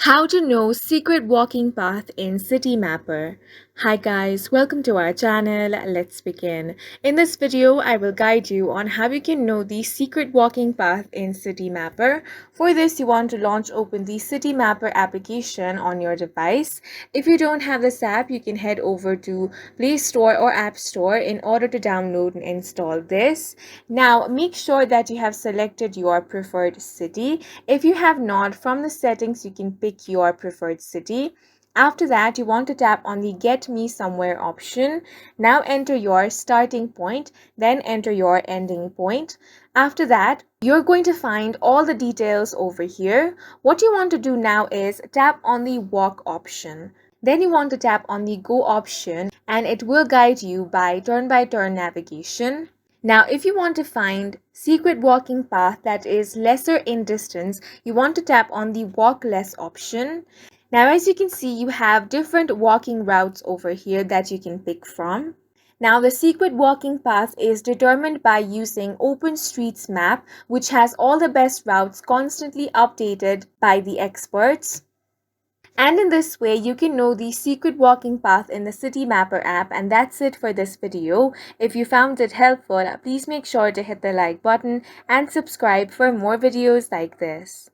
How to know secret walking path in Citymapper. Hi guys, welcome to our channel. Let's begin. In this video, I will guide you on how you can know the secret walking path in Citymapper. For this, you want to open the Citymapper application on your device. If you don't have this app, you can head over to Play Store or App Store in order to download and install this. Now, make sure that you have selected your preferred city. If you have not, from the settings, you can pick your preferred city. After that, you want to tap on the Get Me Somewhere option. Now enter your starting point, then enter your ending point. After that, you're going to find all the details over here. What you want to do now is tap on the Walk option. Then you want to tap on the Go option and it will guide you by turn navigation. Now, if you want to find secret walking path that is lesser in distance, you want to tap on the Walk Less option. Now, as you can see, you have different walking routes over here that you can pick from. Now, the secret walking path is determined by using OpenStreet's map, which has all the best routes constantly updated by the experts. And in this way, you can know the secret walking path in the Citymapper app. And that's it for this video. If you found it helpful, please make sure to hit the like button and subscribe for more videos like this.